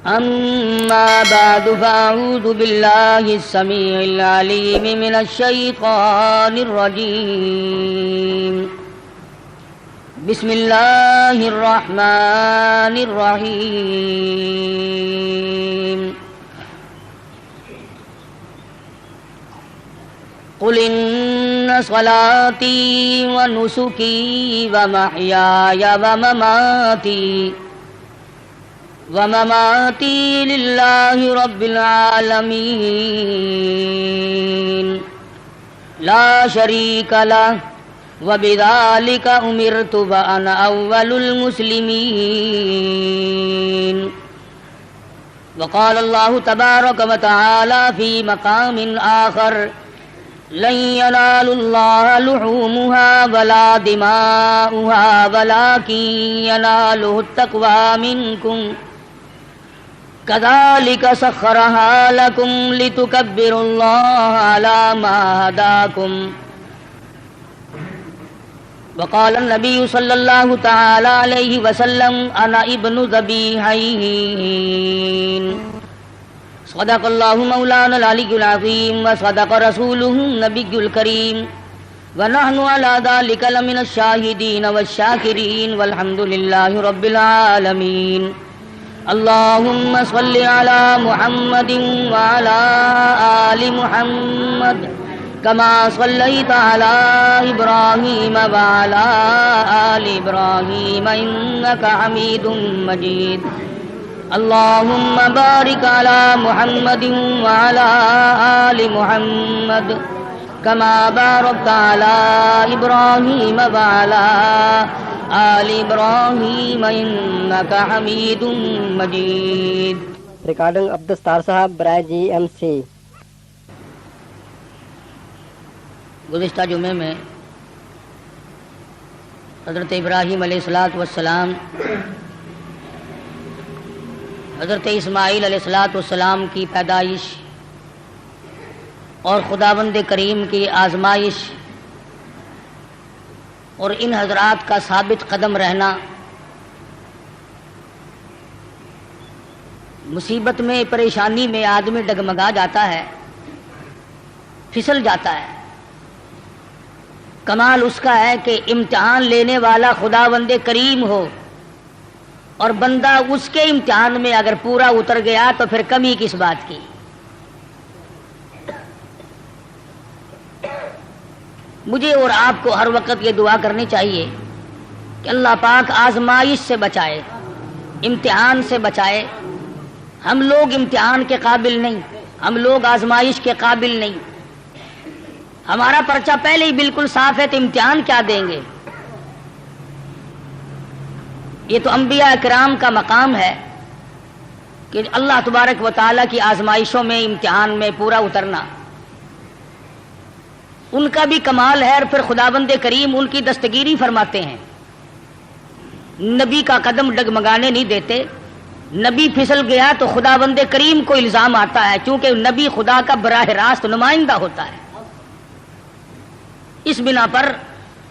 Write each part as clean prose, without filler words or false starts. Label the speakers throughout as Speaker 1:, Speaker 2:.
Speaker 1: أما بعد فأعوذ بالله السميع العليم من الشيطان الرجيم بسم الله الرحمن الرحيم قل إن صلاتي ونسكي ومحياي ومماتي لله رب العالمين لا شريك له وبذلك أمرت وأنا أول المسلمين. وقال الله تبارك وتعالى في مقام آخر لن ينال الله لحومها ولا دماؤها ولكن يناله التقوى منكم كذلك سخرها لكم لتكبروا الله على ما هداكم. وقال النبي صلى الله تعالى عليه وسلم أنا ابن ذبيحين. صدق الله مولانا العلي العظيم وصدق رسوله النبي الكريم ونحن على ذلك لمن الشاهدين والشاكرين والحمد لله رب العالمين. اللهم صل على محمد وعلى آل محمد كما صليت على إبراهيم وعلى آل إبراهيم إنك حميد مجيد. اللهم بارك على محمد وعلى آل محمد كما باركت على إبراهيم وعلى آل إبراهيم إنك حميد مجيد.
Speaker 2: ریکارڈنگ عبدالستار صاحب برائے GMC.
Speaker 1: گزشتہ جمعے میں حضرت ابراہیم علیہ السلام حضرت اسماعیل علیہ السلام کی پیدائش اور خداوند کریم کی آزمائش اور ان حضرات کا ثابت قدم رہنا، مصیبت میں پریشانی میں آدمی ڈگمگا جاتا ہے، پھسل جاتا ہے. کمال اس کا ہے کہ امتحان لینے والا خداوند کریم ہو اور بندہ اس کے امتحان میں اگر پورا اتر گیا تو پھر کمی کس بات کی. مجھے اور آپ کو ہر وقت یہ دعا کرنی چاہیے کہ اللہ پاک آزمائش سے بچائے، امتحان سے بچائے. ہم لوگ امتحان کے قابل نہیں، ہم لوگ آزمائش کے قابل نہیں. ہمارا پرچہ پہلے ہی بالکل صاف ہے تو امتحان کیا دیں گے؟ یہ تو انبیاء کرام کا مقام ہے کہ اللہ تبارک و تعالیٰ کی آزمائشوں میں، امتحان میں پورا اترنا ان کا بھی کمال ہے. اور پھر خداوند کریم ان کی دستگیری فرماتے ہیں، نبی کا قدم ڈگمگانے نہیں دیتے. نبی پھسل گیا تو خداوند کریم کو الزام آتا ہے، چونکہ نبی خدا کا براہ راست نمائندہ ہوتا ہے. اس بنا پر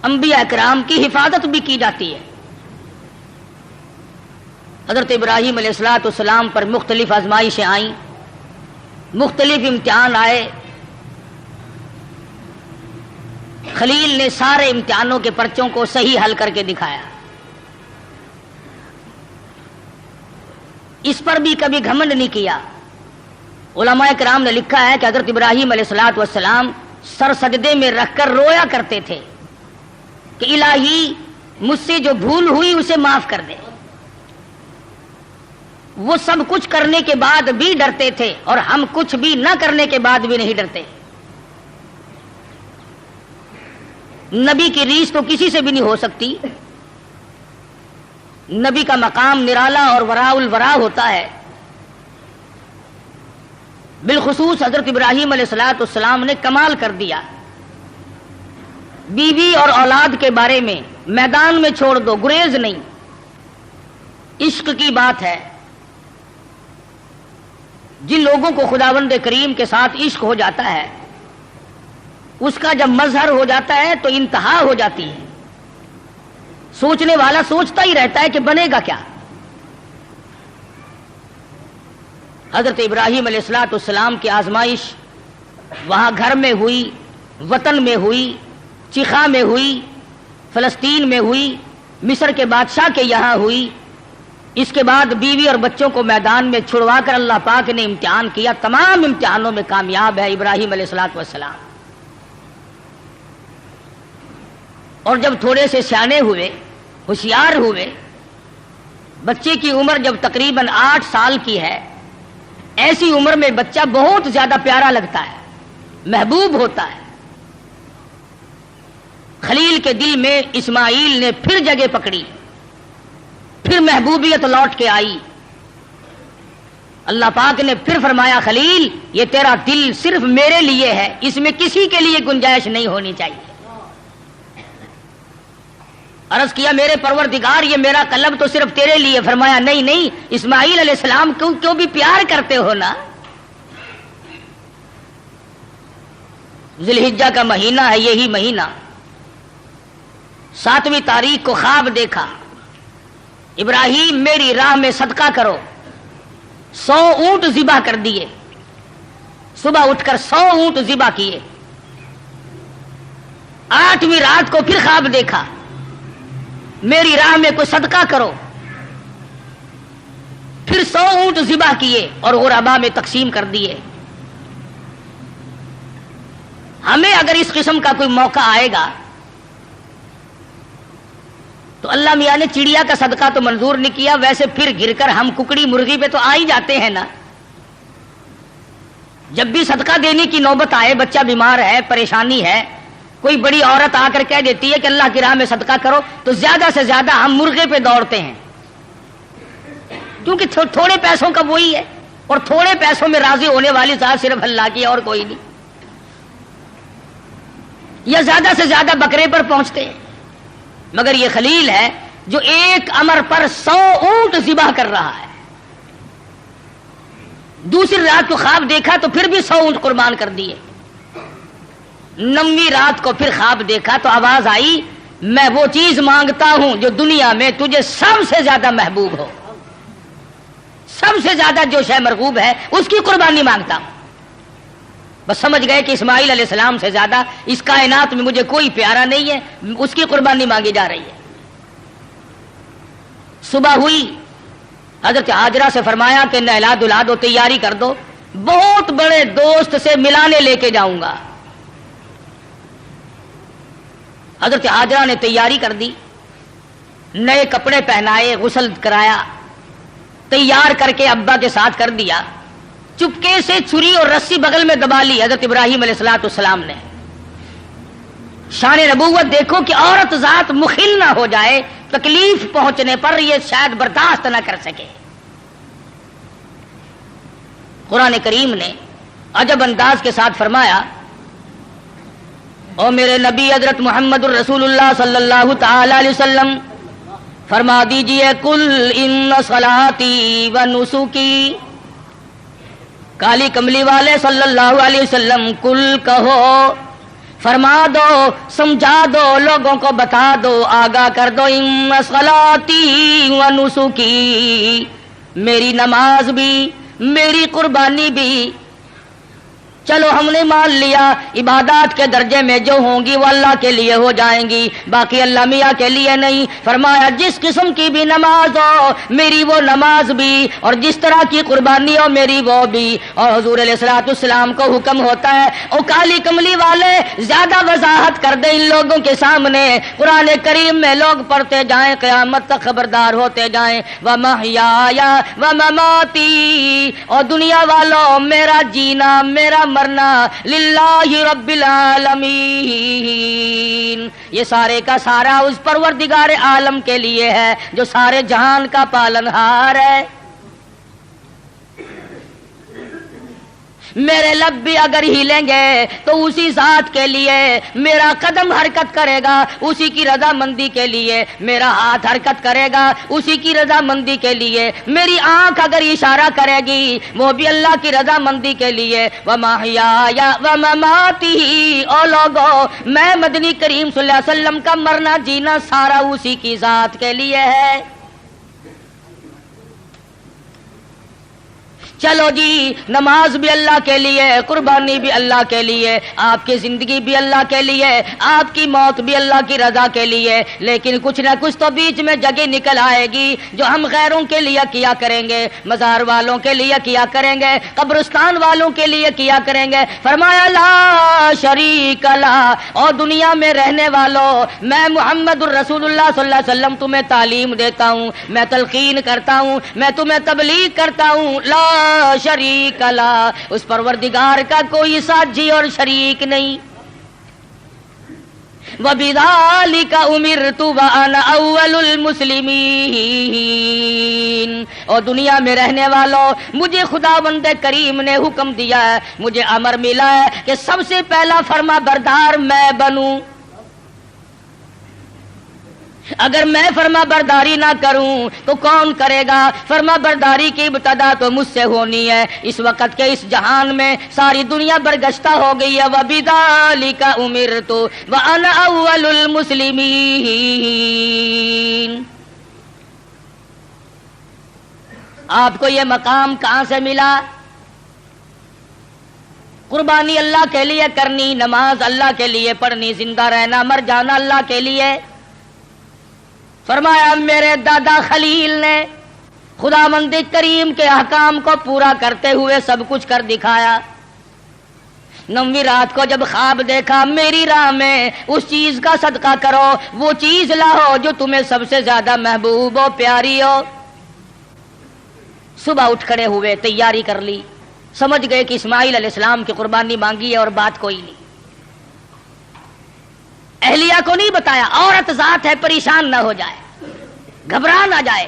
Speaker 1: انبیاء کرام کی حفاظت بھی کی جاتی ہے. حضرت ابراہیم علیہ السلام پر مختلف آزمائشیں آئیں، مختلف امتحان آئے. خلیل نے سارے امتحانوں کے پرچوں کو صحیح حل کر کے دکھایا. اس پر بھی کبھی گھمنڈ نہیں کیا. علماء کرام نے لکھا ہے کہ حضرت ابراہیم علیہ السلام سر سجدے میں رکھ کر رویا کرتے تھے کہ الہی مجھ سے جو بھول ہوئی اسے معاف کر دے. وہ سب کچھ کرنے کے بعد بھی ڈرتے تھے اور ہم کچھ بھی نہ کرنے کے بعد بھی نہیں ڈرتے. نبی کی ریس تو کسی سے بھی نہیں ہو سکتی. نبی کا مقام نرالا اور وراء الورا ہوتا ہے. بالخصوص حضرت ابراہیم علیہ السلام نے کمال کر دیا. بیوی اور اولاد کے بارے میں میدان میں چھوڑ دو، گریز نہیں. عشق کی بات ہے. جن لوگوں کو خداوند کریم کے ساتھ عشق ہو جاتا ہے اس کا جب مظہر ہو جاتا ہے تو انتہا ہو جاتی ہے. سوچنے والا سوچتا ہی رہتا ہے کہ بنے گا کیا. حضرت ابراہیم علیہ السلام کی آزمائش وہاں گھر میں ہوئی، وطن میں ہوئی، چیخا میں ہوئی، فلسطین میں ہوئی، مصر کے بادشاہ کے یہاں ہوئی۔ اس کے بعد بیوی اور بچوں کو میدان میں چھڑوا کر اللہ پاک نے امتحان کیا، تمام امتحانوں میں کامیاب ہے ابراہیم علیہ السلام۔ اور جب تھوڑے سے سیانے ہوئے، ہوشیار ہوئے، بچے کی عمر جب تقریباً 8 سال کی ہے، ایسی عمر میں بچہ بہت زیادہ پیارا لگتا ہے، محبوب ہوتا ہے۔ خلیل کے دل میں اسماعیل نے پھر جگہ پکڑی، پھر محبوبیت لوٹ کے آئی۔ اللہ پاک نے پھر فرمایا خلیل یہ تیرا دل صرف میرے لیے ہے، اس میں کسی کے لیے گنجائش نہیں ہونی چاہیے۔ عرض کیا میرے پروردگار یہ میرا قلب تو صرف تیرے لیے، فرمایا نہیں نہیں، اسماعیل علیہ السلام کیوں بھی پیار کرتے ہو نا۔ ذی الحجہ کا مہینہ ہے، یہی مہینہ 7ویں تاریخ کو خواب دیکھا، ابراہیم میری راہ میں صدقہ کرو، 100 اونٹ ذبح کر دیے، صبح اٹھ کر 100 اونٹ ذبح کیے۔ 8ویں رات کو پھر خواب دیکھا، میری راہ میں کوئی صدقہ کرو، پھر 100 اونٹ ذبح کیے اور غربا میں تقسیم کر دیے۔ ہمیں اگر اس قسم کا کوئی موقع آئے گا تو اللہ میاں نے چڑیا کا صدقہ تو منظور نہیں کیا، ویسے پھر گر کر ہم ککڑی مرغی پہ تو آ ہی جاتے ہیں نا۔ جب بھی صدقہ دینے کی نوبت آئے، بچہ بیمار ہے، پریشانی ہے، کوئی بڑی عورت آ کر کہہ دیتی ہے کہ اللہ کی راہ میں صدقہ کرو، تو زیادہ سے زیادہ ہم مرغے پہ دوڑتے ہیں، کیونکہ تھوڑے پیسوں کا وہی ہے، اور تھوڑے پیسوں میں راضی ہونے والی ذات صرف اللہ کی اور کوئی نہیں، یا زیادہ سے زیادہ بکرے پر پہنچتے ہیں۔ مگر یہ خلیل ہے جو ایک امر پر 100 اونٹ ذبح کر رہا ہے۔ دوسری رات کو خواب دیکھا تو پھر بھی 100 اونٹ قربان کر دیے۔ 9ویں رات کو پھر خواب دیکھا تو آواز آئی میں وہ چیز مانگتا ہوں جو دنیا میں تجھے سب سے زیادہ محبوب ہو، سب سے زیادہ جو شے مرغوب ہے اس کی قربانی مانگتا ہوں۔ بس سمجھ گئے کہ اسماعیل علیہ السلام سے زیادہ اس کائنات میں مجھے کوئی پیارا نہیں ہے، اس کی قربانی مانگی جا رہی ہے۔ صبح ہوئی، حضرت ہاجرہ سے فرمایا کہ نہلا دھلا دو، تیاری کر دو، بہت بڑے دوست سے ملانے لے کے جاؤں گا۔ حضرت ہاجرہ نے تیاری کر دی، نئے کپڑے پہنائے، غسل کرایا، تیار کر کے ابا کے ساتھ کر دیا۔ چپکے سے چھری اور رسی بغل میں دبا لی حضرت ابراہیم علیہ السلام نے۔ شان نبوت دیکھو کہ عورت ذات مخل نہ ہو جائے، تکلیف پہنچنے پر یہ شاید برداشت نہ کر سکے۔ قرآن کریم نے عجب انداز کے ساتھ فرمایا او میرے نبی حضرت محمد الرسول اللہ صلی اللہ تعالی علیہ وسلم فرما دیجئے کل ان صلاتی و نسکی، کالی کملی والے صلی اللہ علیہ وسلم کل کہو، فرما دو، سمجھا دو، لوگوں کو بتا دو، آگاہ کر دو، ان صلاتی و نسکی، میری نماز بھی، میری قربانی بھی، چلو ہم نے مان لیا عبادات کے درجے میں جو ہوں گی وہ اللہ کے لیے ہو جائیں گی، باقی اللہ میاں کے لیے نہیں۔ فرمایا جس قسم کی بھی نماز ہو میری وہ نماز بھی، اور جس طرح کی قربانی ہو میری وہ بھی۔ اور حضور علیہ الصلوۃ والسلام کو حکم ہوتا ہے او کالی کملی والے زیادہ وضاحت کر دے ان لوگوں کے سامنے، قرآن کریم میں لوگ پڑھتے جائیں، قیامت تک خبردار ہوتے جائیں، وَمَحْيَايَ وَمَمَاتِي، اور دنیا والوں میرا جینا میرا مرنا للہ رب العالمین، یہ سارے کا سارا اس پروردگار عالم کے لیے ہے جو سارے جہان کا پالنہار ہے۔ میرے لب بھی اگر ہلیں گے تو اسی ذات کے لیے، میرا قدم حرکت کرے گا اسی کی رضا مندی کے لیے، میرا ہاتھ حرکت کرے گا اسی کی رضا مندی کے لیے، میری آنکھ اگر اشارہ کرے گی وہ بھی اللہ کی رضا مندی کے لیے۔ وَمَحْيَايَ وَمَمَاتِي، او لوگو میں مدنی کریم صلی اللہ علیہ وسلم کا مرنا جینا سارا اسی کی ذات کے لیے ہے۔ چلو جی نماز بھی اللہ کے لیے، قربانی بھی اللہ کے لیے، آپ کی زندگی بھی اللہ کے لیے، آپ کی موت بھی اللہ کی رضا کے لیے، لیکن کچھ نہ کچھ تو بیچ میں جگہ نکل آئے گی جو ہم غیروں کے لیے کیا کریں گے، مزار والوں کے لیے کیا کریں گے، قبرستان والوں کے لیے کیا کریں گے۔ فرمایا لا شریک لا، اور دنیا میں رہنے والوں میں محمد الرسول اللہ صلی اللہ علیہ وسلم تمہیں تعلیم دیتا ہوں، میں تلقین کرتا ہوں، میں تمہیں تبلیغ کرتا ہوں، لا شریک لا، اس پروردگار کا کوئی ساتھی اور شریک نہیں۔ وَبِذَلِكَ أُمِرْتُ وَأَنَا أَوَّلُ الْمُسْلِمِينَ، اور دنیا میں رہنے والوں مجھے خداوند کریم نے حکم دیا ہے، مجھے امر ملا ہے کہ سب سے پہلا فرما بردار میں بنوں۔ اگر میں فرما برداری نہ کروں تو کون کرے گا؟ فرما برداری کی ابتدا تو مجھ سے ہونی ہے۔ اس وقت کے اس جہان میں ساری دنیا برگشتہ ہو گئی ہے۔ وَبِذَلِكَ أُمِرْتُ وَأَنَا أَوَّلُ الْمُسْلِمِينَ۔ آپ کو یہ مقام کہاں سے ملا؟ قربانی اللہ کے لیے کرنی، نماز اللہ کے لیے پڑھنی، زندہ رہنا مر جانا اللہ کے لیے۔ فرمایا میرے دادا خلیل نے خداوند کریم کے احکام کو پورا کرتے ہوئے سب کچھ کر دکھایا۔ 9ویں رات کو جب خواب دیکھا، میری راہ میں اس چیز کا صدقہ کرو، وہ چیز لاؤ جو تمہیں سب سے زیادہ محبوب ہو، پیاری ہو۔ صبح اٹھ کھڑے ہوئے، تیاری کر لی، سمجھ گئے کہ اسماعیل علیہ السلام کی قربانی مانگی ہے اور بات کوئی نہیں۔ اہلیہ کو نہیں بتایا، عورت ذات ہے، پریشان نہ ہو جائے، گھبرا نہ جائے۔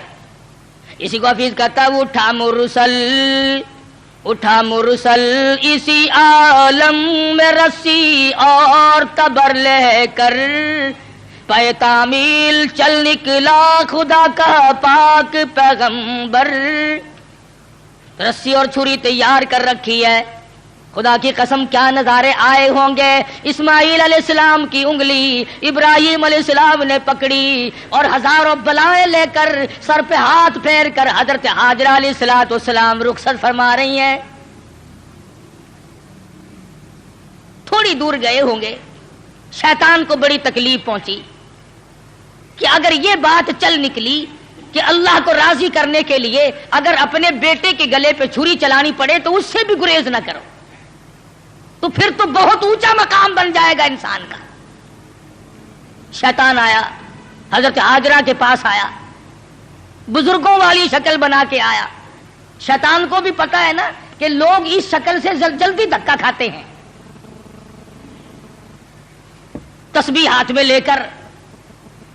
Speaker 1: اسی کو حفیظ کہتا ہے اٹھا مرسل اسی عالم میں رسی اور تبر لے کر، پے تعمیل چل نکلا خدا کا پاک پیغمبر۔ رسی اور چھری تیار کر رکھی ہے، خدا کی قسم کیا نظارے آئے ہوں گے۔ اسماعیل علیہ السلام کی انگلی ابراہیم علیہ السلام نے پکڑی اور ہزاروں بلائیں لے کر سر پہ ہاتھ پھیر کر حضرت ہاجرہ علیہ السلام رخصت فرما رہی ہیں۔ تھوڑی دور گئے ہوں گے، شیطان کو بڑی تکلیف پہنچی کہ اگر یہ بات چل نکلی کہ اللہ کو راضی کرنے کے لیے اگر اپنے بیٹے کے گلے پہ چھری چلانی پڑے تو اس سے بھی گریز نہ کرو، تو پھر تو بہت اونچا مقام بن جائے گا انسان کا۔ شیطان آیا، حضرت ہاجرہ کے پاس آیا، بزرگوں والی شکل بنا کے آیا۔ شیطان کو بھی پتا ہے نا کہ لوگ اس شکل سے جلدی دھکا کھاتے ہیں۔ تسبیح ہاتھ میں لے کر،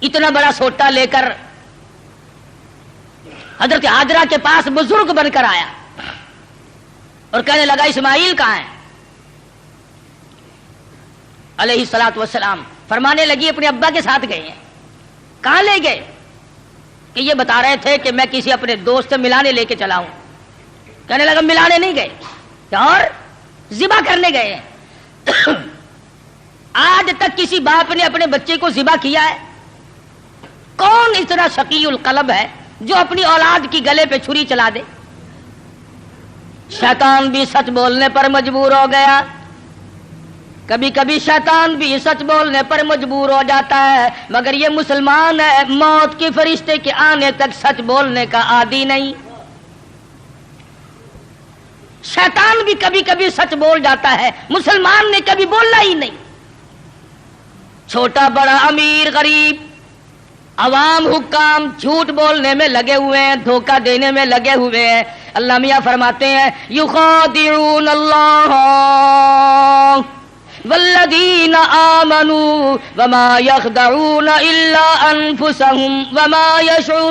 Speaker 1: اتنا بڑا سوٹا لے کر حضرت ہاجرہ کے پاس بزرگ بن کر آیا اور کہنے لگا اسماعیل کہاں ہے علیہ الصلوۃ والسلام؟ فرمانے لگی اپنے ابا کے ساتھ گئے ہیں۔ کہاں لے گئے؟ کہ یہ بتا رہے تھے کہ میں کسی اپنے دوست سے ملانے لے کے چلا ہوں۔ کہنے لگا ملانے نہیں گئے اور ذبح کرنے گئے ہیں۔ آج تک کسی باپ نے اپنے بچے کو ذبح کیا ہے؟ کون اتنا شقی القلب ہے جو اپنی اولاد کی گلے پہ چھری چلا دے؟ شیطان بھی سچ بولنے پر مجبور ہو گیا۔ کبھی کبھی شیطان بھی سچ بولنے پر مجبور ہو جاتا ہے، مگر یہ مسلمان ہے، موت کے فرشتے کے آنے تک سچ بولنے کا عادی نہیں۔ شیطان بھی کبھی کبھی سچ بول جاتا ہے، مسلمان نے کبھی بولنا ہی نہیں۔ چھوٹا بڑا امیر غریب عوام حکام جھوٹ بولنے میں لگے ہوئے ہیں، دھوکہ دینے میں لگے ہوئے ہیں۔ اللہ میاں فرماتے ہیں یخادعون اللہ والذین آمنوا وما یخدعون الا انفسهم وما یشعرون۔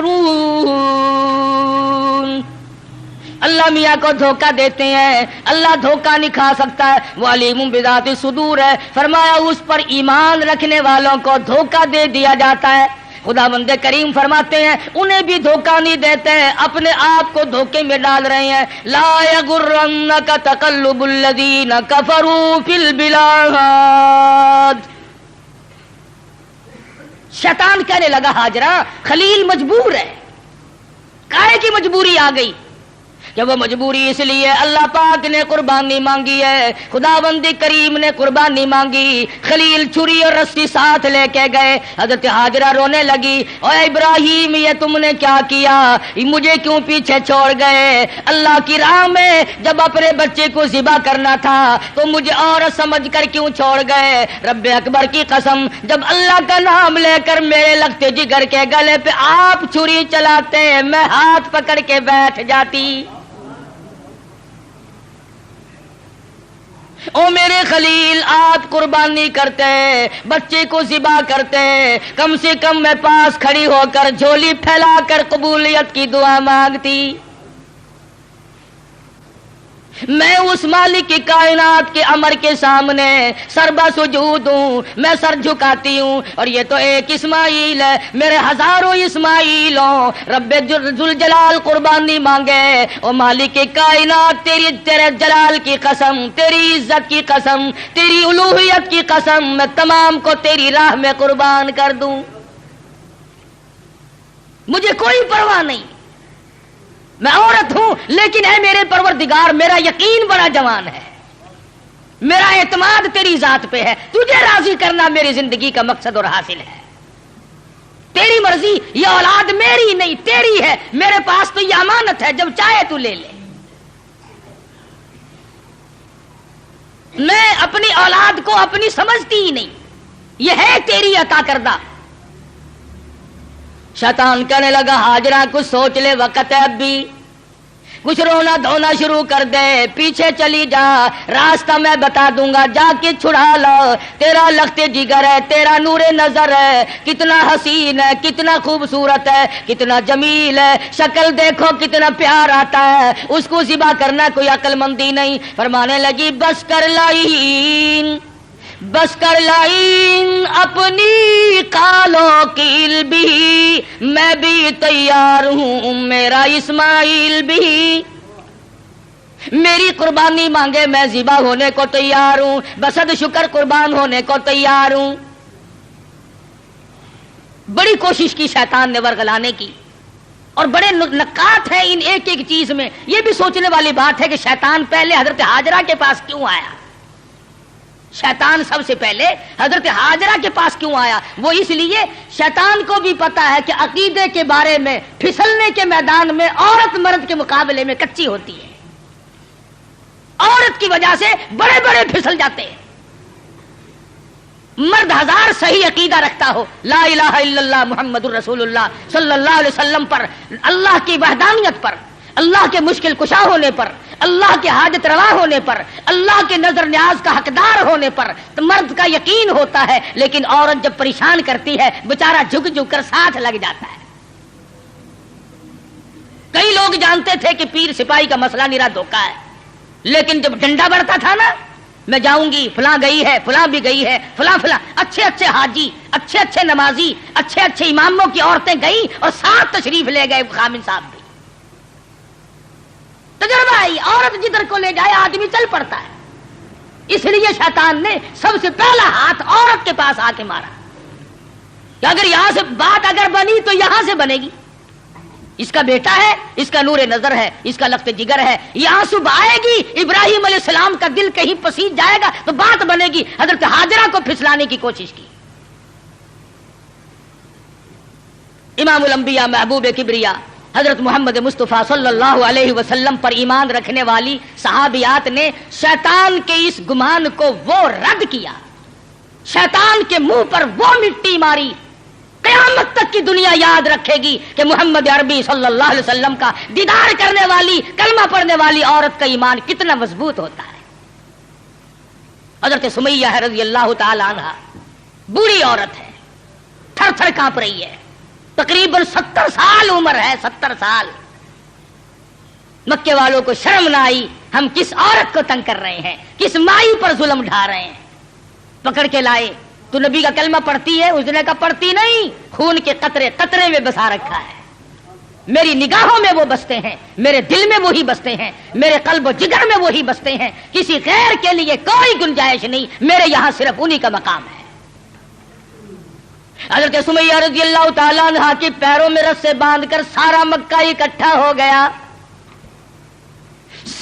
Speaker 1: اللہ میاں کو دھوکہ دیتے ہیں، اللہ دھوکہ نہیں کھا سکتا ہے، وہ علیم بذات الصدور ہے۔ فرمایا اس پر ایمان رکھنے والوں کو دھوکہ دے دیا جاتا ہے۔ خداوند کریم فرماتے ہیں انہیں بھی دھوکہ نہیں دیتے ہیں، اپنے آپ کو دھوکے میں ڈال رہے ہیں۔ لا یغرنک تقلب الذین کفروا فی البلاد۔ شیطان کہنے لگا ہاجرہ خلیل مجبور ہے، کائے کی مجبوری آ گئی؟ کہ وہ مجبوری اس لیے اللہ پاک نے قربانی مانگی ہے، خداوند کریم نے قربانی مانگی، خلیل چھری اور رسی ساتھ لے کے گئے، حضرت ہاجرہ رونے لگی، اے ابراہیم یہ تم نے کیا کیا، مجھے کیوں پیچھے چھوڑ گئے؟ اللہ کی راہ میں جب اپنے بچے کو ذبح کرنا تھا تو مجھے عورت سمجھ کر کیوں چھوڑ گئے؟ رب اکبر کی قسم، جب اللہ کا نام لے کر میرے لگتے جگر کے گلے پہ آپ چھری چلاتے میں ہاتھ پکڑ کے بیٹھ جاتی۔ او میرے خلیل آپ قربانی کرتے، بچے کو ذبح کرتے، کم سے کم میں پاس کھڑی ہو کر جھولی پھیلا کر قبولیت کی دعا مانگتی۔ میں اس مالک کی کائنات کے امر کے سامنے سربا سجود ہوں، میں سر جھکاتی ہوں، اور یہ تو ایک اسماعیل ہے، میرے ہزاروں اسماعیلوں رب ذوالجلال قربانی مانگے۔ او مالک کی کائنات تیرے جلال کی قسم، تیری عزت کی قسم، تیری الوہیت کی قسم، میں تمام کو تیری راہ میں قربان کر دوں، مجھے کوئی پرواہ نہیں، میں عورت ہوں لیکن اے میرے پروردگار میرا یقین بڑا جوان ہے، میرا اعتماد تیری ذات پہ ہے، تجھے راضی کرنا میری زندگی کا مقصد اور حاصل ہے، تیری مرضی، یہ اولاد میری نہیں تیری ہے، میرے پاس تو یہ امانت ہے، جب چاہے تو لے لے، میں اپنی اولاد کو اپنی سمجھتی ہی نہیں، یہ ہے تیری عطا کردہ۔ شیطان کہنے لگا ہاجرہ کچھ سوچ لے، وقت ہے اب بھی، کچھ رونا دھونا شروع کر دے، پیچھے چلی جا، راستہ میں بتا دوں گا، جا کے چھڑا لو، تیرا لخت جگر ہے، تیرا نور نظر ہے، کتنا حسین ہے، کتنا خوبصورت ہے، کتنا جمیل ہے، شکل دیکھو کتنا پیار آتا ہے، اس کو ذبح کرنا کوئی عقل مندی نہیں۔ فرمانے لگی بس کر لائن، بس کر لائن اپنی کالوں کیل بھی، میں بھی تیار ہوں، میرا اسماعیل بھی، میری قربانی مانگے میں ذبح ہونے کو تیار ہوں، بسد شکر قربان ہونے کو تیار ہوں۔ بڑی کوشش کی شیطان نے ورغلانے کی، اور بڑے نکات ہیں ان ایک ایک چیز میں۔ یہ بھی سوچنے والی بات ہے کہ شیطان پہلے حضرت ہاجرہ کے پاس کیوں آیا، شیطان سب سے پہلے حضرت ہاجرہ کے پاس کیوں آیا؟ وہ اس لیے شیطان کو بھی پتا ہے کہ عقیدے کے بارے میں پھسلنے کے میدان میں عورت مرد کے مقابلے میں کچی ہوتی ہے، عورت کی وجہ سے بڑے بڑے پھسل جاتے ہیں۔ مرد ہزار صحیح عقیدہ رکھتا ہو، لا الہ الا اللہ محمد الرسول اللہ صلی اللہ علیہ وسلم پر، اللہ کی وحدانیت پر، اللہ کے مشکل کشا ہونے پر، اللہ کے حاجت روا ہونے پر، اللہ کے نظر نیاز کا حقدار ہونے پر تو مرد کا یقین ہوتا ہے، لیکن عورت جب پریشان کرتی ہے بیچارہ جھک جھک کر ساتھ لگ جاتا ہے۔ کئی لوگ جانتے تھے کہ پیر سپاہی کا مسئلہ نرا دھوکا ہے، لیکن جب ڈنڈا بڑھتا تھا نا، میں جاؤں گی، فلاں گئی ہے، فلاں بھی گئی ہے، فلاں فلاں اچھے اچھے حاجی، اچھے اچھے نمازی، اچھے اچھے اماموں کی عورتیں گئی اور ساتھ تشریف لے گئے خامن صاحب بھی۔ تجربہ ہے، عورت جدھر کو لے جائے آدمی چل پڑتا ہے۔ اس لیے شیطان نے سب سے پہلا ہاتھ عورت کے پاس آ کے مارا کہ اگر یہاں سے بات اگر بنی تو یہاں سے بنے گی، اس کا بیٹا ہے، اس کا نور نظر ہے، اس کا لخت جگر ہے، یہاں صبح آئے گی، ابراہیم علیہ السلام کا دل کہیں پسیج جائے گا تو بات بنے گی۔ حضرت ہاجرہ کو پھسلانے کی کوشش کی۔ امام الانبیاء محبوب کبریا حضرت محمد مصطفیٰ صلی اللہ علیہ وسلم پر ایمان رکھنے والی صحابیات نے شیطان کے اس گمان کو وہ رد کیا، شیطان کے منہ پر وہ مٹی ماری۔ قیامت تک کی دنیا یاد رکھے گی کہ محمد عربی صلی اللہ علیہ وسلم کا دیدار کرنے والی، کلمہ پڑھنے والی عورت کا ایمان کتنا مضبوط ہوتا ہے۔ حضرت سمیہ رضی اللہ تعالی عنہا بوڑھی عورت ہے، تھر تھر کانپ رہی ہے، تقریباً 70 سال عمر ہے، 70 سال۔ مکے والوں کو شرم نہ آئی، ہم کس عورت کو تنگ کر رہے ہیں، کس مائی پر ظلم ڈھا رہے ہیں۔ پکڑ کے لائے، تو نبی کا کلمہ پڑھتی ہے؟ اس نے کہا پڑھتی نہیں، خون کے قطرے قطرے میں بسا رکھا ہے، میری نگاہوں میں وہ بستے ہیں، میرے دل میں وہی بستے ہیں، میرے قلب و جگر میں وہی بستے ہیں، کسی غیر کے لیے کوئی گنجائش نہیں، میرے یہاں صرف انہی کا مقام ہے۔ حضرت سمیہ رضی اللہ تعالیٰ عنہ کے پیروں میں رسے باندھ کر سارا مکہ اکٹھا ہو گیا۔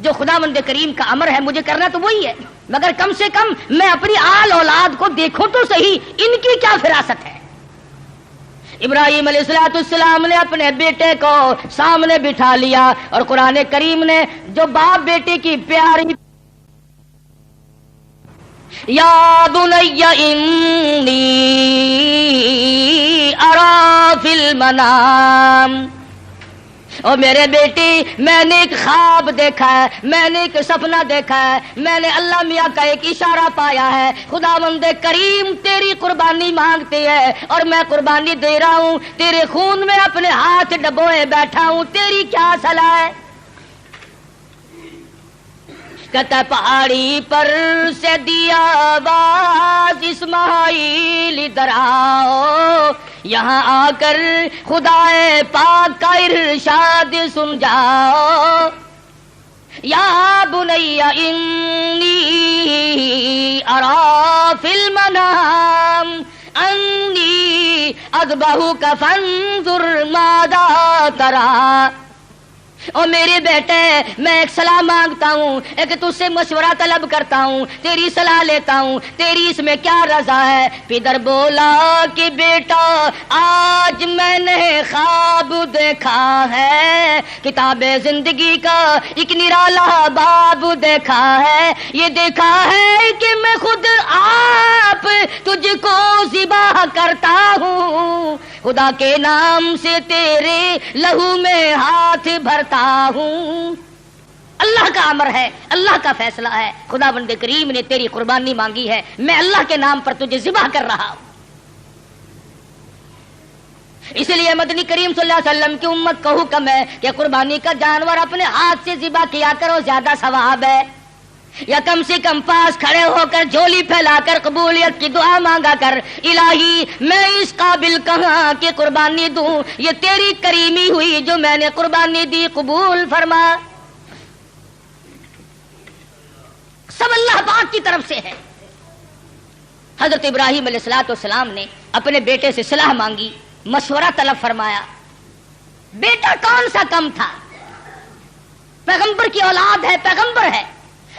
Speaker 1: جو خداوند کریم کا امر ہے مجھے کرنا تو وہی ہے، مگر کم سے کم میں اپنی آل اولاد کو دیکھوں تو صحیح، ان کی کیا فراست ہے۔ ابراہیم علیہ السلام نے اپنے بیٹے کو سامنے بٹھا لیا اور قرآن کریم نے جو باپ بیٹے کی پیاری یا بنی انی ارا فی المنام، اور میرے بیٹی میں نے ایک خواب دیکھا ہے، میں نے ایک سپنا دیکھا ہے، میں نے اللہ میاں کا ایک اشارہ پایا ہے، خداوند کریم تیری قربانی مانگتی ہے اور میں قربانی دے رہا ہوں، تیرے خون میں اپنے ہاتھ ڈبوئے بیٹھا ہوں، تیری کیا صلاح ہے؟ کہتا پہاڑی پر سے دیا آواز اسماعیل ادھر آؤ، یہاں آ کر خدائے پاک کا ارشاد سن جاؤ، یا بنی انی ارا فی المنام انی اذبحک فانظر ماذا تری، اور میرے بیٹے میں ایک صلاح مانگتا ہوں، ایک تجھ سے مشورہ طلب کرتا ہوں، تیری صلاح لیتا ہوں، تیری اس میں کیا رضا ہے؟ پدر بولا کہ بیٹا آج میں نے خواب دیکھا ہے، کتاب زندگی کا ایک نرالا باب دیکھا ہے، یہ دیکھا ہے کہ میں خود آپ تجھ کو ذبح کرتا ہوں، خدا کے نام سے تیرے لہو میں ہاتھ بھرتا ہوں۔ اللہ کا امر ہے، اللہ کا فیصلہ ہے، خدا بند کریم نے تیری قربانی مانگی ہے، میں اللہ کے نام پر تجھے ذبح کر رہا ہوں۔ اس لیے مدنی کریم صلی اللہ علیہ وسلم کی امت کو حکم ہے کہ قربانی کا جانور اپنے ہاتھ سے ذبح کیا کرو، زیادہ ثواب ہے، یا کم سے کم پاس کھڑے ہو کر جھولی پھیلا کر قبولیت کی دعا مانگا کر، الہی میں اس قابل کہاں کہ قربانی دوں، یہ تیری کریمی ہوئی جو میں نے قربانی دی، قبول فرما۔ سب اللہ پاک کی طرف سے ہے۔ حضرت ابراہیم علیہ السلام نے اپنے بیٹے سے صلاح مانگی، مشورہ طلب فرمایا۔ بیٹا کون سا کم تھا، پیغمبر کی اولاد ہے، پیغمبر ہے،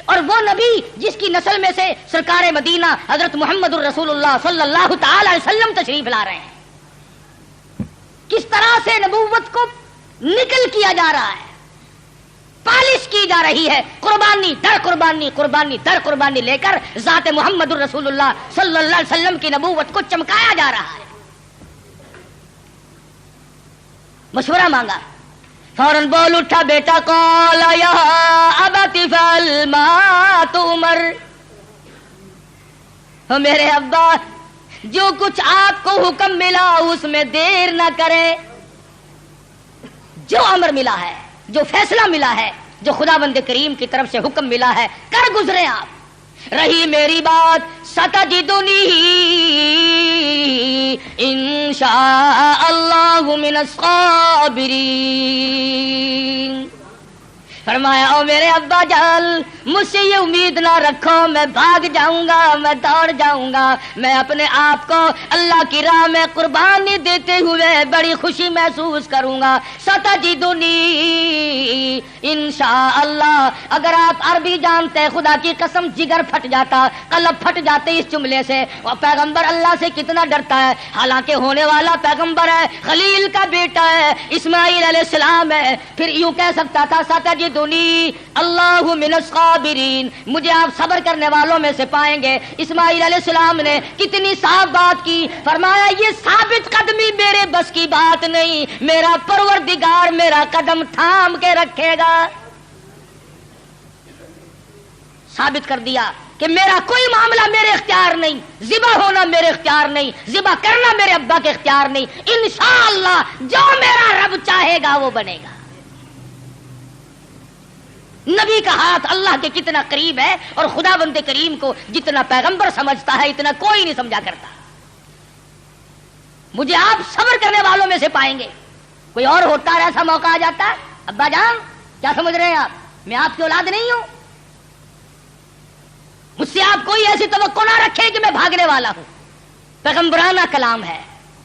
Speaker 1: اور وہ نبی جس کی نسل میں سے سرکار مدینہ حضرت محمد الرسول اللہ صلی اللہ تعالی علیہ وسلم تشریف لا رہے ہیں۔ کس طرح سے نبوت کو نکل کیا جا رہا ہے، پالش کی جا رہی ہے، قربانی در قربانی، قربانی در قربانی لے کر ذات محمد الرسول اللہ صلی اللہ علیہ وسلم کی نبوت کو چمکایا جا رہا ہے۔ مشورہ مانگا، فوراً بول اٹھا بیٹا، قال یا ابت افعل ما تؤمر، میرے ابا جو کچھ آپ کو حکم ملا اس میں دیر نہ کرے، جو امر ملا ہے، جو فیصلہ ملا ہے، جو خداوند کریم کی طرف سے حکم ملا ہے کر گزرے آپ۔ رہی میری بات ستجدنی انشاء اللہ من الصابرین، فرمایا او میرے ابا جان مجھ سے یہ امید نہ رکھو میں بھاگ جاؤں گا، میں دوڑ جاؤں گا، میں اپنے آپ کو اللہ کی راہ میں قربانی دیتے ہوئے بڑی خوشی محسوس کروں گا۔ ستجدنی انشاءاللہ، اگر آپ عربی جانتے خدا کی قسم جگر پھٹ جاتا، قلب پھٹ جاتے اس جملے سے۔ اور پیغمبر اللہ سے کتنا ڈرتا ہے، حالانکہ ہونے والا پیغمبر ہے، خلیل کا بیٹا ہے، اسماعیل علیہ السلام ہے، پھر یوں کہہ سکتا تھا ستجدنی اللہ من الصابرین، مجھے آپ صبر کرنے والوں میں سے پائیں گے۔ اسماعیل علیہ السلام نے کتنی صاف بات کی، فرمایا یہ ثابت قدمی میرے بس کی بات نہیں، میرا پروردگار میرا قدم تھام کے رکھے گا۔ ثابت کر دیا کہ میرا کوئی معاملہ میرے اختیار نہیں، ذبح ہونا میرے اختیار نہیں، ذبح کرنا میرے ابا کے اختیار نہیں، انشاءاللہ جو میرا رب چاہے گا وہ بنے گا۔ نبی کا ہاتھ اللہ کے کتنا قریب ہے، اور خدا بند کریم کو جتنا پیغمبر سمجھتا ہے اتنا کوئی نہیں سمجھا کرتا۔ مجھے آپ صبر کرنے والوں میں سے پائیں گے۔ کوئی اور ہوتا ہے ایسا موقع آ جاتا ہے، ابا جان کیا سمجھ رہے ہیں آپ، میں آپ کی اولاد نہیں ہوں، مجھ سے آپ کوئی ایسی توقع نہ رکھے کہ میں بھاگنے والا ہوں۔ پیغمبرانہ کلام ہے،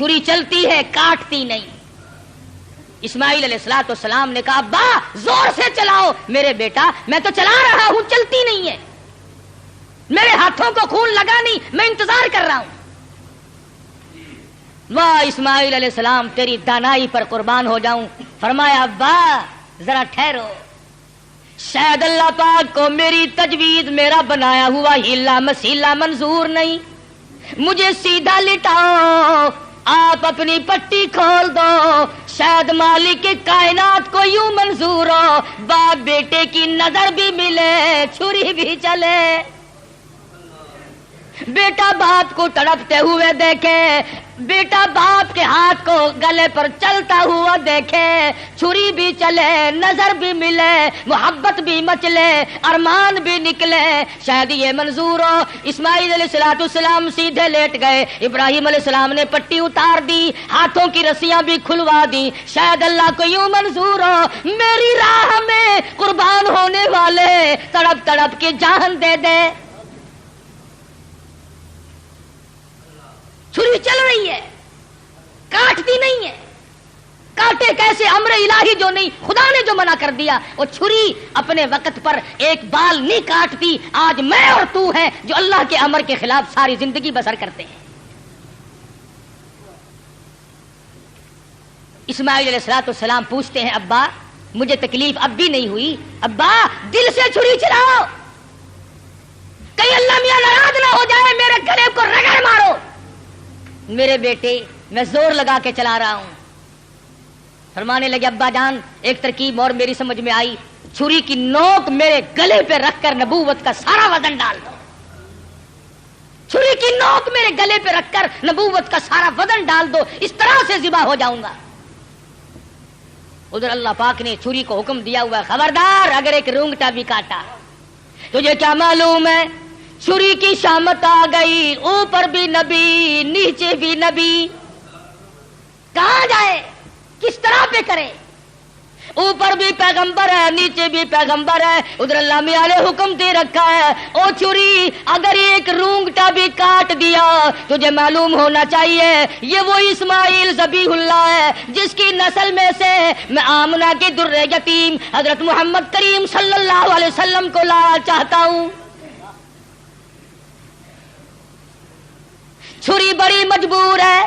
Speaker 1: چھری چلتی ہے کاٹتی نہیں. اسماعیل علیہ السلام نے کہا ابا زور سے چلاؤ. میرے بیٹا میں تو چلا رہا ہوں چلتی نہیں ہے, میرے ہاتھوں کو خون لگا نہیں, میں انتظار کر رہا ہوں. واہ اسماعیل علیہ السلام تیری دانائی پر قربان ہو جاؤں. فرمایا ابا ذرا ٹھہرو, شاید اللہ پاک کو میری تجویز میرا بنایا ہوا ہیلا مسیلا منظور نہیں. مجھے سیدھا لٹاؤ, آپ اپنی پٹی کھول دو, شاید مالک کائنات کو یوں منظور ہو باپ بیٹے کی نظر بھی ملے چھری بھی چلے. بیٹا باپ کو تڑپتے ہوئے دیکھے, بیٹا باپ کے ہاتھ کو گلے پر چلتا ہوا دیکھے, چھری بھی چلے نظر بھی ملے محبت بھی مچلے ارمان بھی نکلے, شاید یہ منظور ہو. اسماعیل علیہ السلام سیدھے لیٹ گئے. ابراہیم علیہ السلام نے پٹی اتار دی, ہاتھوں کی رسیاں بھی کھلوا دی. شاید اللہ کو یوں منظور ہو میری راہ میں قربان ہونے والے تڑپ تڑپ کے جان دے دے. چھری چل رہی ہے کاٹتی نہیں ہے. کاٹے کیسے؟ امر الہی جو نہیں, خدا نے جو منع کر دیا. وہ چھری اپنے وقت پر ایک بال نہیں کاٹتی. آج میں اور تو ہیں جو اللہ کے امر کے خلاف ساری زندگی بسر کرتے ہیں. اسماعیل علیہ السلام پوچھتے ہیں ابا مجھے تکلیف اب بھی نہیں ہوئی؟ ابا دل سے چھری چلاؤ, کہیں اللہ میاں ناراض نہ ہو جائے, میرے گلے کو رگڑ مارو. میرے بیٹے میں زور لگا کے چلا رہا ہوں. فرمانے لگے ابا جان ایک ترکیب اور میری سمجھ میں آئی, چھری کی نوک میرے گلے پہ رکھ کر نبوت کا سارا وزن ڈال دو. چھری کی نوک میرے گلے پہ رکھ کر نبوت کا سارا وزن ڈال دو, اس طرح سے ذبح ہو جاؤں گا. ادھر اللہ پاک نے چھری کو حکم دیا ہوا خبردار اگر ایک رونگٹا بھی کاٹا. تجھے کیا معلوم ہے چھری کی شامت آ گئی, اوپر بھی نبی نیچے بھی نبی, کہاں جائے کس طرح پہ کرے؟ اوپر بھی پیغمبر ہے نیچے بھی پیغمبر ہے. ادھر اللہ میاں نے حکم دے رکھا ہے او چھری اگر ایک رونگٹا بھی کاٹ دیا تجھے معلوم ہونا چاہیے یہ وہ اسماعیل ذبیح اللہ ہے جس کی نسل میں سے میں آمنہ کے در یتیم حضرت محمد کریم صلی اللہ علیہ وسلم کو لانا چاہتا ہوں. چھری بڑی مجبور ہے,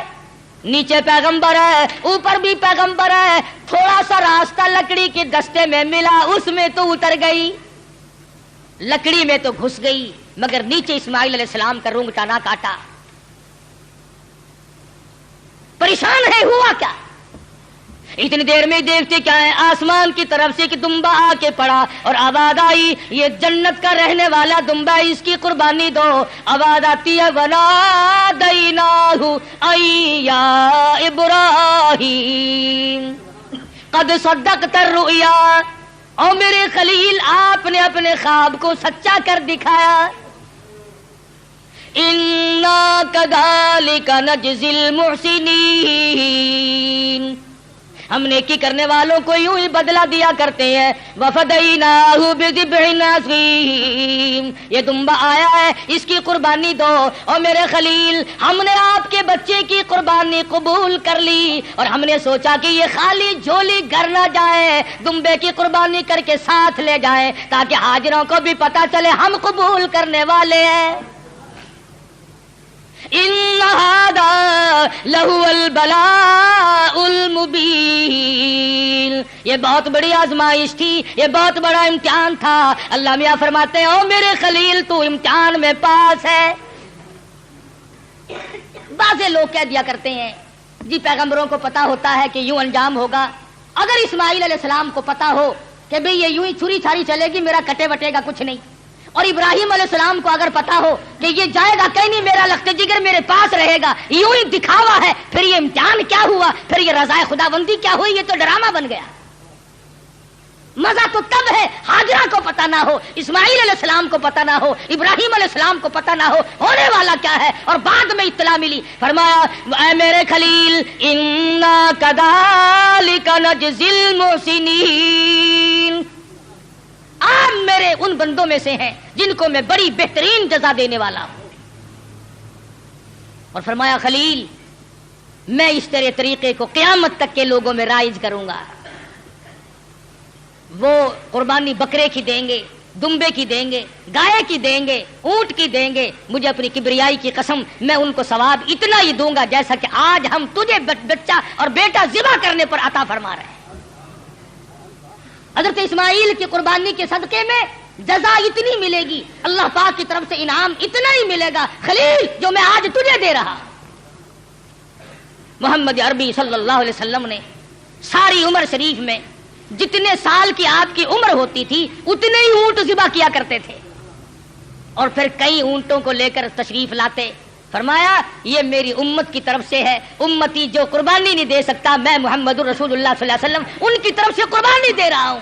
Speaker 1: نیچے پیغمبر ہے اوپر بھی پیغمبر ہے. تھوڑا سا راستہ لکڑی کے دستے میں ملا, اس میں تو اتر گئی, لکڑی میں تو گھس گئی, مگر نیچے اسماعیل علیہ السلام کا رونگٹا نہ کاٹا. پریشان ہے ہوا کیا؟ اتنی دیر میں دیکھتے کیا ہے آسمان کی طرف سے ایک دمبا آ کے پڑا اور آواز آئی یہ جنت کا رہنے والا دمبا, اس کی قربانی دو. آواز آتی ہے وَنَادَيْنَاهُ أَيْ يَا إِبْرَاهِيمُ قَدْ صَدَّقْتَ الرُّؤْيَا, او میرے خلیل آپ نے اپنے خواب کو سچا کر دکھایا. إِنَّا كَذَلِكَ نَجْزِي الْمُحْسِنِينَ, ہم نیکی کرنے والوں کو یوں ہی بدلہ دیا کرتے ہیں. وَفَدَيْنَاهُ بِذِبْحٍ عَظِيمٍ, یہ دمبا آیا ہے اس کی قربانی دو. اور میرے خلیل ہم نے آپ کے بچے کی قربانی قبول کر لی اور ہم نے سوچا کہ یہ خالی جھولی گھر نہ جائے, دمبے کی قربانی کر کے ساتھ لے جائیں تاکہ حاضروں کو بھی پتا چلے ہم قبول کرنے والے ہیں. ان هذا لهو البلاء المبین, یہ بہت بڑی آزمائش تھی, یہ بہت بڑا امتحان تھا. اللہ میاں فرماتے ہیں او میرے خلیل تو امتحان میں پاس ہے. بعض لوگ کہہ دیا کرتے ہیں جی پیغمبروں کو پتا ہوتا ہے کہ یوں انجام ہوگا. اگر اسماعیل علیہ السلام کو پتا ہو کہ بھئی یہ یوں ہی چھری چھاری چلے گی, میرا کٹے وٹے گا کچھ نہیں, اور ابراہیم علیہ السلام کو اگر پتا ہو کہ یہ جائے گا کہیں نہیں, میرا لخت جگر میرے پاس رہے گا, یوں ہی دکھاوا ہے, پھر یہ امتحان کیا ہوا, پھر یہ رضا خداوندی کیا ہوئی؟ یہ تو ڈرامہ بن گیا. مزہ تو تب ہے ہاجرہ کو پتا نہ ہو, اسماعیل علیہ السلام کو پتا نہ ہو, ابراہیم علیہ السلام کو پتا نہ ہو ہونے والا کیا ہے, اور بعد میں اطلاع ملی. فرمایا اے میرے خلیل انا کذالک نجزی المحسنین, آپ میرے ان بندوں میں سے ہیں جن کو میں بڑی بہترین جزا دینے والا ہوں. اور فرمایا خلیل میں اس تیرے طریقے کو قیامت تک کے لوگوں میں رائج کروں گا. وہ قربانی بکرے کی دیں گے, دمبے کی دیں گے, گائے کی دیں گے, اونٹ کی دیں گے, مجھے اپنی کبریائی کی قسم میں ان کو ثواب اتنا ہی دوں گا جیسا کہ آج ہم تجھے بچہ اور بیٹا ذبح کرنے پر عطا فرما رہے ہیں. حضرت اسماعیل کی قربانی کے صدقے میں جزا اتنی ملے گی, اللہ پاک کی طرف سے انعام اتنا ہی ملے گا خلیل جو میں آج تجھے دے رہا. محمد عربی صلی اللہ علیہ وسلم نے ساری عمر شریف میں جتنے سال کی آپ کی عمر ہوتی تھی اتنے ہی اونٹ ذبح کیا کرتے تھے, اور پھر کئی اونٹوں کو لے کر تشریف لاتے. فرمایا یہ میری امت کی طرف سے ہے, امتی جو قربانی نہیں دے سکتا میں محمد رسول اللہ صلی اللہ علیہ وسلم ان کی طرف سے قربانی دے رہا ہوں.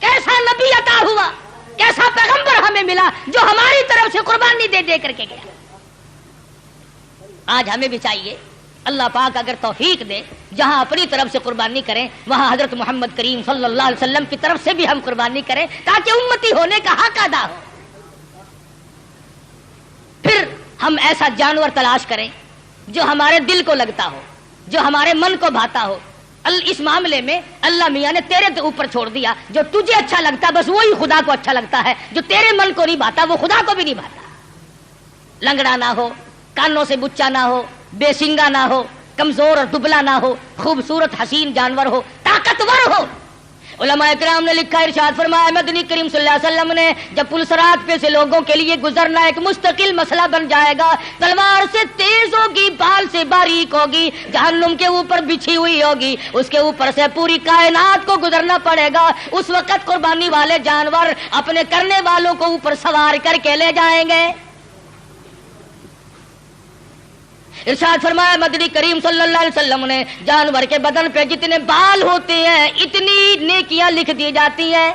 Speaker 1: کیسا نبی عطا ہوا, کیسا پیغمبر ہمیں ملا جو ہماری طرف سے قربانی دے دے کر کے گیا. آج ہمیں بھی چاہیے اللہ پاک اگر توفیق دے جہاں اپنی طرف سے قربانی کریں وہاں حضرت محمد کریم صلی اللہ علیہ وسلم کی طرف سے بھی ہم قربانی کریں تاکہ امتی ہونے کا حق ادا ہو. پھر ہم ایسا جانور تلاش کریں جو ہمارے دل کو لگتا ہو, جو ہمارے من کو بھاتا ہو. اس معاملے میں اللہ میاں نے تیرے اوپر چھوڑ دیا, جو تجھے اچھا لگتا بس وہی خدا کو اچھا لگتا ہے, جو تیرے من کو نہیں بھاتا وہ خدا کو بھی نہیں بھاتا. لنگڑا نہ ہو, کانوں سے بچا نہ ہو, بے سنگا نہ ہو, کمزور اور دبلا نہ ہو, خوبصورت حسین جانور ہو, طاقتور ہو. علماء کرام نے لکھا, ارشاد فرمایا مدنی کریم صلی اللہ علیہ وسلم نے جب پل صراط پہ سے لوگوں کے لیے گزرنا ایک مستقل مسئلہ بن جائے گا, تلوار سے تیز ہوگی, بال سے باریک ہوگی, جہنم کے اوپر بچھی ہوئی ہوگی, اس کے اوپر سے پوری کائنات کو گزرنا پڑے گا. اس وقت قربانی والے جانور اپنے کرنے والوں کو اوپر سوار کر کے لے جائیں گے. ارشاد فرمایا مدنی کریم صلی اللہ علیہ وسلم نے جانور کے بدن پہ جتنے بال ہوتے ہیں اتنی نیکیاں لکھ دی جاتی ہیں.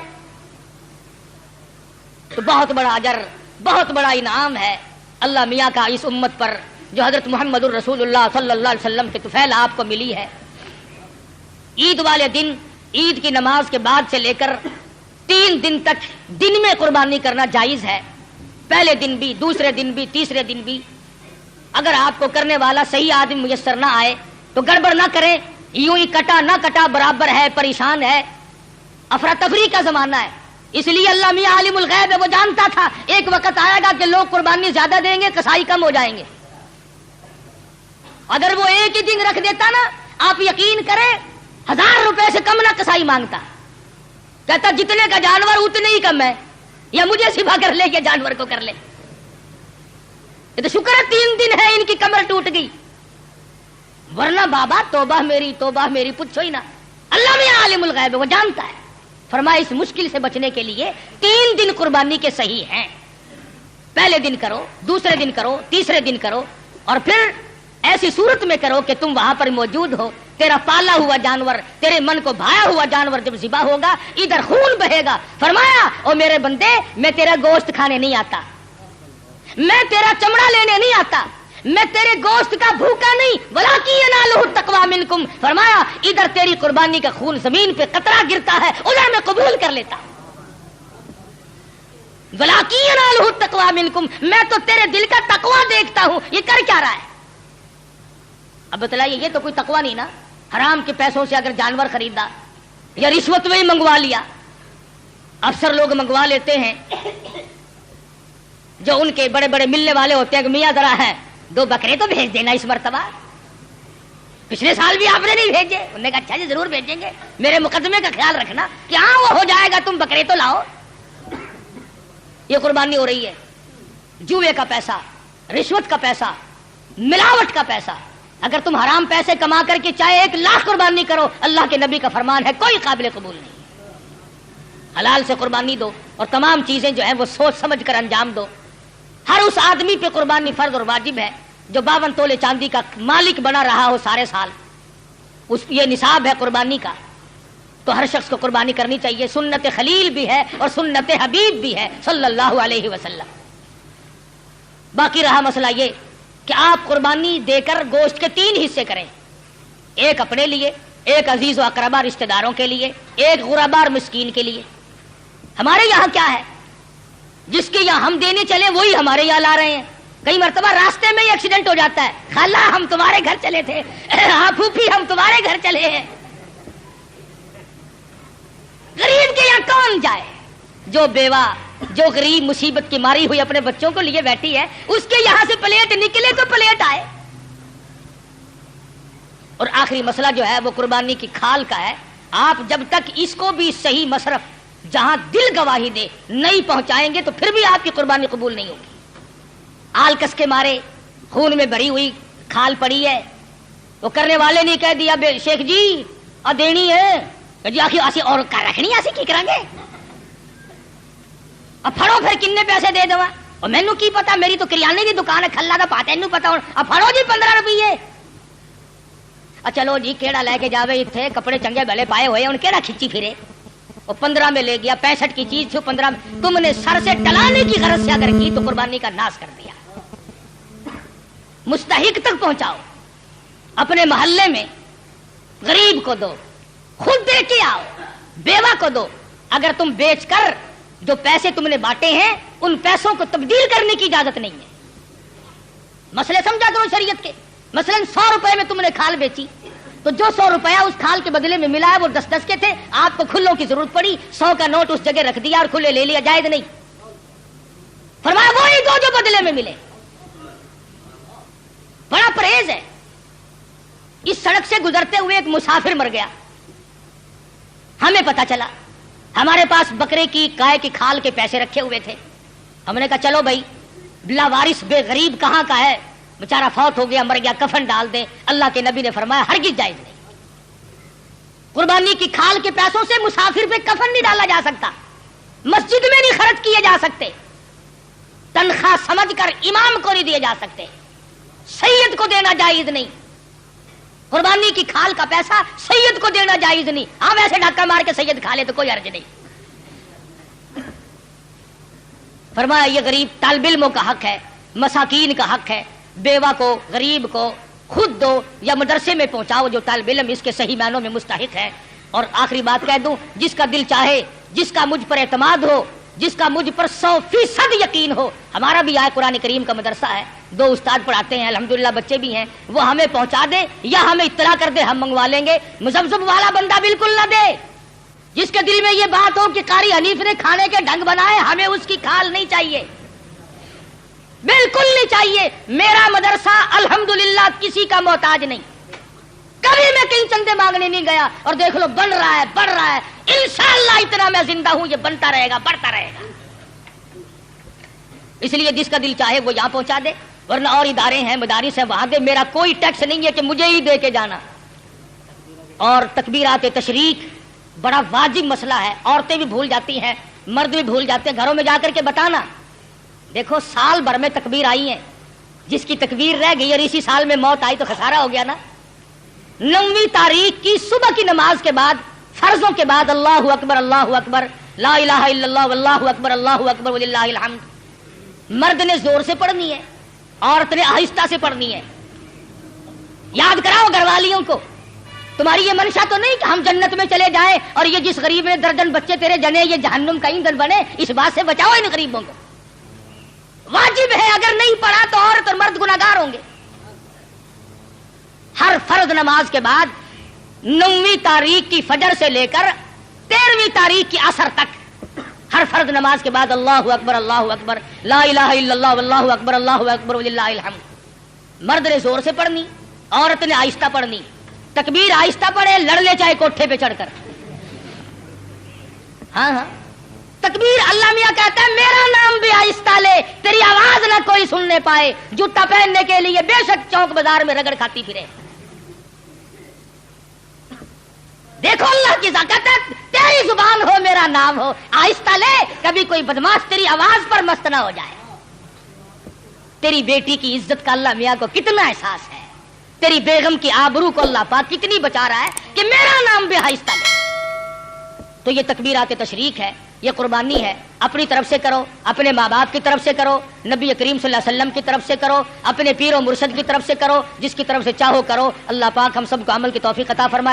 Speaker 1: تو بہت بڑا اجر, بہت بڑا انعام ہے اللہ میاں کا اس امت پر جو حضرت محمد الرسول اللہ صلی اللہ علیہ وسلم کے طفیل آپ کو ملی ہے. عید والے دن, عید کی نماز کے بعد سے لے کر 3 دن تک دن میں قربانی کرنا جائز ہے. پہلے دن بھی, دوسرے دن بھی, تیسرے دن بھی. اگر آپ کو کرنے والا صحیح آدمی میسر نہ آئے تو گڑبڑ نہ کریں, یوں ہی کٹا نہ کٹا برابر ہے, پریشان ہے. افراتفری کا زمانہ ہے, اس لیے اللہ میاں عالم الغیب ہے, وہ جانتا تھا ایک وقت آئے گا کہ لوگ قربانی زیادہ دیں گے, کسائی کم ہو جائیں گے. اگر وہ ایک ہی دن رکھ دیتا نا, آپ یقین کریں 1000 روپے سے کم نہ کسائی مانگتا. کہتا جتنے کا جانور اتنے ہی کم ہے, یا مجھے سبا کر لے یا جانور کو کر لے. یہ تو شکر ہے 3 دن ہے ان کی کمر ٹوٹ گئی, ورنہ بابا توبہ میری پوچھو ہی نا. اللہ میں عالم الغیب ہے, وہ جانتا ہے. فرمایا اس مشکل سے بچنے کے لیے 3 دن قربانی کے صحیح ہیں. پہلے دن کرو, دوسرے دن کرو, تیسرے دن کرو, اور پھر ایسی صورت میں کرو کہ تم وہاں پر موجود ہو. تیرا پالا ہوا جانور, تیرے من کو بھایا ہوا جانور جب ذبح ہوگا ادھر خون بہے گا. فرمایا او میرے بندے, میں تیرا گوشت کھانے نہیں آتا, میں تیرا چمڑا لینے نہیں آتا, میں تیرے گوشت کا بھوکا نہیں, ولاکی ینالہ التقوی منکم. فرمایا ادھر تیری قربانی کا خون زمین پہ قطرہ گرتا ہے, ادھر میں قبول کر لیتا. ولاکی ینالہ التقوی منکم, میں تو تیرے دل کا تقوی دیکھتا ہوں, یہ کر کیا رہا ہے. اب بتلائیے, یہ تو کوئی تقوی نہیں نا. حرام کے پیسوں سے اگر جانور خریدا یا رشوت میں ہی منگوا لیا. افسر لوگ منگوا لیتے ہیں جو ان کے بڑے بڑے ملنے والے ہوتے ہیں کہ میاں ذرا ہے 2 بکرے تو بھیج دینا اس مرتبہ, پچھلے سال بھی آپ نے نہیں بھیجے. انہوں نے کہا اچھا جی ضرور بھیجیں گے, میرے مقدمے کا خیال رکھنا کہ ہاں وہ ہو جائے گا, تم بکرے تو لاؤ. یہ قربانی ہو رہی ہے, جوئے کا پیسہ, رشوت کا پیسہ, ملاوٹ کا پیسہ. اگر تم حرام پیسے کما کر کے چاہے 1 لاکھ قربانی کرو, اللہ کے نبی کا فرمان ہے کوئی قابل قبول نہیں. حلال سے قربانی دو, اور تمام چیزیں جو ہیں وہ سوچ سمجھ کر انجام دو. ہر اس آدمی پہ قربانی فرض اور واجب ہے جو 52 تولے چاندی کا مالک بنا رہا ہو سارے سال. یہ نصاب ہے قربانی کا, تو ہر شخص کو قربانی کرنی چاہیے. سنت خلیل بھی ہے اور سنت حبیب بھی ہے صلی اللہ علیہ وسلم. باقی رہا مسئلہ یہ کہ آپ قربانی دے کر گوشت کے 3 حصے کریں, ایک اپنے لیے, ایک عزیز و اقربا رشتہ داروں کے لیے, ایک غربا اور مسکین کے لیے. ہمارے یہاں کیا ہے, جس کے یہاں ہم دینے چلے وہی ہمارے یہاں لا رہے ہیں. کئی مرتبہ راستے میں ہی ایکسیڈنٹ ہو جاتا ہے، خالہ ہم تمہارے گھر چلے تھے، ہاں پھوپھی ہم تمہارے گھر چلے ہیں. غریب کے یہاں کون جائے؟ جو بیوہ، جو غریب مصیبت کی ماری ہوئی اپنے بچوں کو لیے بیٹھی ہے، اس کے یہاں سے پلیٹ نکلے تو پلیٹ آئے. اور آخری مسئلہ جو ہے وہ قربانی کی کھال کا ہے. آپ جب تک اس کو بھی صحیح مصرف جہاں دل گواہی دے نہیں پہنچائیں گے تو پھر بھی آپ کی قربانی قبول نہیں ہوگی. آلکس کے مارے خون میں بھری ہوئی کھال پڑی ہے، وہ کرنے والے نے کہہ دیا شیخ جی دینی ہے جی، آخر ایسی اور رکھنی ایسی کی کریں گے، اب پھڑو پھر کنے پیسے دے دوا. اور مینو کی پتا، میری تو کریانے کی دکان ہے، کھلا دا پاتا اینو پتا. اب پھڑو جی 15 روپیے. چلو جی کیڑا لے کے جاوے، اتنے کپڑے چنگے بھلے پائے ہوئے ان کیڑا کھچی پھرے. وہ 15 میں لے گیا، 65 کی چیز تھی 15 میں. تم نے سر سے ٹلانے کی غرض سے اگر کی تو قربانی کا ناس کر دیا. مستحق تک پہنچاؤ، اپنے محلے میں غریب کو دو، خود دے کے آؤ، بیوہ کو دو. اگر تم بیچ کر جو پیسے تم نے بانٹے ہیں ان پیسوں کو تبدیل کرنے کی اجازت نہیں ہے. مسئلے سمجھا کرو شریعت کے. مثلا 100 روپے میں تم نے کھال بیچی تو جو 100 روپیہ اس کھال کے بدلے میں ملا ہے وہ 10 کے تھے. آپ کو کھلوں کی ضرورت پڑی، 100 کا نوٹ اس جگہ رکھ دیا اور کھلے لے لیا، جائز نہیں. فرمایا وہی دو جو بدلے میں ملے. بڑا پرہیز ہے. اس سڑک سے گزرتے ہوئے ایک مسافر مر گیا. ہمیں پتا چلا، ہمارے پاس بکرے کی گائے کی کھال کے پیسے رکھے ہوئے تھے. ہم نے کہا چلو بھائی لاوارث بے غریب کہاں کا ہے، بیچارہ فوت ہو گیا مر گیا، کفن ڈال دیں. اللہ کے نبی نے فرمایا ہرگز جائز نہیں. قربانی کی کھال کے پیسوں سے مسافر پہ کفن نہیں ڈالا جا سکتا، مسجد میں نہیں خرچ کیے جا سکتے، تنخواہ سمجھ کر امام کو نہیں دیے جا سکتے، سید کو دینا جائز نہیں. قربانی کی کھال کا پیسہ سید کو دینا جائز نہیں. ہاں ویسے ڈھکا مار کے سید کھا لے تو کوئی حرج نہیں. فرمایا یہ غریب طالب علموں کا حق ہے، مساکین کا حق ہے. بیوہ کو، غریب کو خود دو یا مدرسے میں پہنچاؤ جو طالب علم اس کے صحیح معنوں میں مستحق ہے. اور آخری بات کہہ دوں، جس کا دل چاہے، جس کا مجھ پر اعتماد ہو، جس کا مجھ پر 100% یقین ہو. ہمارا بھی آئے قرآن کریم کا مدرسہ ہے، 2 استاد پڑھاتے ہیں، الحمدللہ بچے بھی ہیں. وہ ہمیں پہنچا دے یا ہمیں اطلاع کر دے، ہم منگوا لیں گے. مزبزب والا بندہ بالکل نہ دے. جس کے دل میں یہ بات ہو کہ قاری حنیف نے کھانے کے ڈھنگ بنائے، ہمیں اس کی کھال نہیں چاہیے، بالکل نہیں چاہیے. میرا مدرسہ الحمدللہ کسی کا محتاج نہیں. کبھی میں کہیں چندے مانگنے نہیں گیا. اور دیکھ لو بن رہا ہے، بڑھ رہا ہے. انشاءاللہ اتنا میں زندہ ہوں یہ بنتا رہے گا، بڑھتا رہے گا. اس لیے جس کا دل چاہے وہ یہاں پہنچا دے، ورنہ اور ادارے ہیں، مدارس ہیں، وہاں دے. میرا کوئی ٹیکس نہیں ہے کہ مجھے ہی دے کے جانا. اور تکبیرات تشریق بڑا واجب مسئلہ ہے. عورتیں بھی بھول جاتی ہیں، مرد بھی بھول جاتے ہیں. گھروں میں جا کر کے بتانا، دیکھو سال بھر میں تکبیر آئی ہیں، جس کی تکبیر رہ گئی اور اسی سال میں موت آئی تو خسارہ ہو گیا نا. 9ویں تاریخ کی صبح کی نماز کے بعد، فرضوں کے بعد اللہ اکبر اللہ اکبر لا الہ الا اللہ واللہ اکبر اللہ اکبر وللہ الحمد. مرد نے زور سے پڑھنی ہے، عورت نے آہستہ سے پڑھنی ہے. یاد کراؤ گھر والیوں کو، تمہاری یہ منشا تو نہیں کہ ہم جنت میں چلے جائیں اور یہ جس غریب نے درجن بچے تیرے جنے یہ جہنم کا ایندھن بنے. اس بات سے بچاؤ ان غریبوں کو. واجب ہے، اگر نہیں پڑھا تو عورت اور مرد گناہگار ہوں گے. ہر فرض نماز کے بعد 9ویں تاریخ کی فجر سے لے کر 13ویں تاریخ کی عصر تک ہر فرض نماز کے بعد اللہ اکبر لا الہ الا اللہ واللہ اکبر وللہ الحمد. مرد نے زور سے پڑھنی، عورت نے آہستہ پڑھنی. تکبیر آہستہ پڑھے، لڑ لے چاہے کوٹھے پہ چڑھ کر. ہاں ہاں تکبیر. اللہ میاں کہتا ہے میرا نام بھی آہستہ لے، تیری آواز نہ کوئی سننے پائے. جوتا پہننے کے لیے بے شک چوک بازار میں رگڑ کھاتی پھرے. دیکھو اللہ کی طاقت ہے، تیری زبان ہو میرا نام ہو، آہستہ لے. کبھی کوئی بدماش تیری آواز پر مست نہ ہو جائے. تیری بیٹی کی عزت کا اللہ میاں کو کتنا احساس ہے، تیری بیگم کی آبرو کو اللہ پاک کتنی بچا رہا ہے کہ میرا نام بھی آہستہ لے. تو یہ تکبیرات تشریق ہے، یہ قربانی ہے. اپنی طرف سے کرو، اپنے ماں باپ کی طرف سے کرو، نبی کریم صلی اللہ علیہ وسلم کی طرف سے کرو، اپنے پیر و مرشد کی طرف سے کرو، جس کی طرف سے چاہو کرو. اللہ پاک ہم سب کو عمل کی توفیق عطا فرمائے.